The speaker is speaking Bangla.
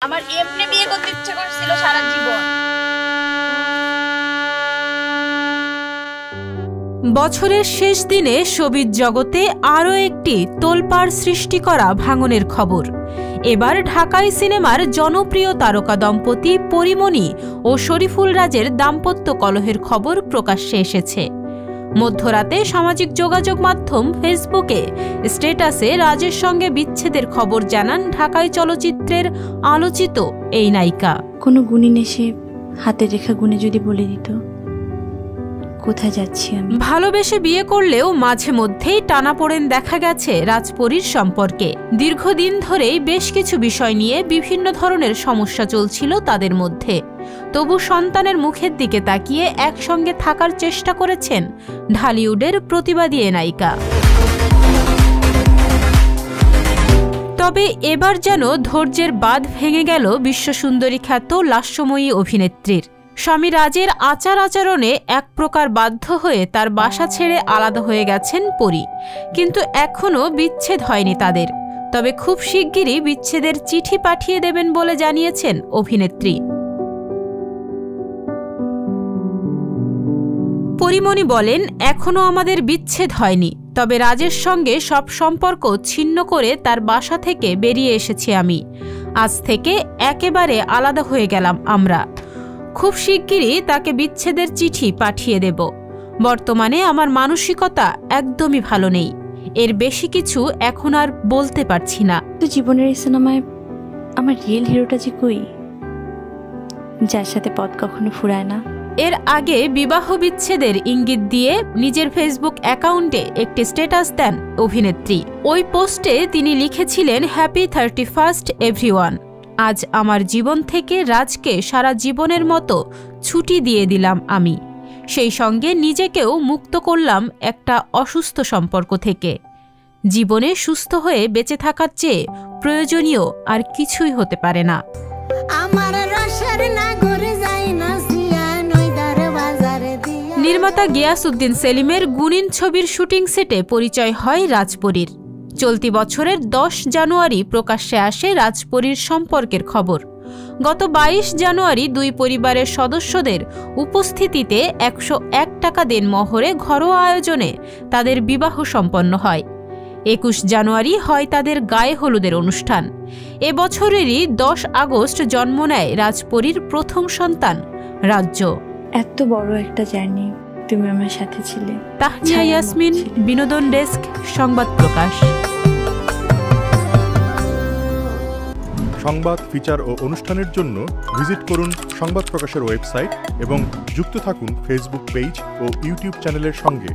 আমার এমনি বিয়ে করতে ইচ্ছে করছিল সারা জীবন। বছরের শেষ দিনে শোবিজ জগতে আরও একটি তোলপাড় সৃষ্টি করা ভাঙনের খবর। এবার ঢাকাই সিনেমার জনপ্রিয় তারকা দম্পতি পরিমণি ও শরীফুল রাজের দাম্পত্য কলহের খবর প্রকাশ্যে এসেছে। মধ্যরাতে সামাজিক যোগাযোগ মাধ্যম ফেসবুকে স্ট্যাটাসে রাজের সঙ্গে বিচ্ছেদের খবর জানান ঢাকাই চলচ্চিত্রের আলোচিত এই নায়িকা। কোনো গুণিন এসে হাতের রেখা গুণে যদি বলে দিত কোথায় যাচ্ছি আমি। ভালোবেসে বিয়ে করলেও মাঝে মধ্যেই টানাপোড়েন দেখা গেছে রাজপরীর সম্পর্কে। দীর্ঘদিন ধরেই বেশ কিছু বিষয় নিয়ে বিভিন্ন ধরনের সমস্যা চলছিল তাদের মধ্যে। তবু সন্তানের মুখের দিকে তাকিয়ে একসঙ্গে থাকার চেষ্টা করেছেন ঢালিউডের প্রতিবাদী এ নায়িকা। তবে এবার যেন ধৈর্যের বাঁধ ভেঙে গেল বিশ্বসুন্দরী খ্যাত লাস্যময়ী অভিনেত্রীর। স্বামী রাজের আচার আচরণে এক প্রকার বাধ্য হয়ে তার বাসা ছেড়ে আলাদা হয়ে গেছেন পরী। কিন্তু এখনও বিচ্ছেদ হয়নি তাদের। তবে খুব শিগগিরই বিচ্ছেদের চিঠি পাঠিয়ে দেবেন বলে জানিয়েছেন অভিনেত্রী। পরিমণি বলেন, এখনও আমাদের বিচ্ছেদ হয়নি, তবে রাজের সঙ্গে সব সম্পর্ক ছিন্ন করে তার বাসা থেকে বেরিয়ে এসেছি আমি। আজ থেকে একেবারে আলাদা হয়ে গেলাম আমরা। খুব শিগগিরই তাকে বিচ্ছেদের চিঠি পাঠিয়ে দেব। বর্তমানে আমার মানসিকতা একদমই ভালো নেই। এর বেশি কিছু এখন আর বলতে পারছি না। তো জীবনের এই সিনেমায় আমার রিয়েল হিরোটা যে কই, যার সাথে পথ কখনো ফুরায় না। এর আগে বিবাহ বিচ্ছেদের ইঙ্গিত দিয়ে নিজের ফেসবুক অ্যাকাউন্টে একটি স্ট্যাটাস দেন অভিনেত্রী। ওই পোস্টে তিনি লিখেছিলেন, হ্যাপি 31st এভরিওয়ান। আজ আমার জীবন থেকে রাজকে সারা জীবনের মতো ছুটি দিয়ে দিলাম আমি। সেই সঙ্গে নিজেকেও মুক্ত করলাম একটা অসুস্থ সম্পর্ক থেকে। জীবনে সুস্থ হয়ে বেঁচে থাকার চেয়ে প্রয়োজনীয় আর কিছুই হতে পারে না। নির্মাতা গিয়াসউদ্দিন সেলিমের গুনিন ছবির শুটিং সেটে পরিচয় হয় রাজপরীর। চলতি বছরের 10 জানুয়ারি প্রকাশ্যে আসে রাজপরীর সম্পর্কের খবর। গত 22 জানুয়ারি দুই পরিবারের সদস্যদের উপস্থিতিতে 101 টাকা দেনমোহরে ঘরোয়া আয়োজনে তাদের বিবাহ সম্পন্ন হয়। 21 জানুয়ারি হয় তাদের গায়ে হলুদের অনুষ্ঠান। এবছরেরই 10 আগস্ট জন্ম নেয় রাজপরীর প্রথম সন্তান রাজ্য। এত বড় একটা জার্নি তুমি আমার সাথে ছিলে। তাহনিয়া ইয়াসমিন, বিনোদন ডেস্ক, সংবাদ প্রকাশ। সংবাদ, ফিচার ও অনুষ্ঠানের জন্য ভিজিট করুন সংবাদ প্রকাশের ওয়েবসাইট এবং যুক্ত থাকুন ফেসবুক পেজ ও ইউটিউব চ্যানেলের সঙ্গে।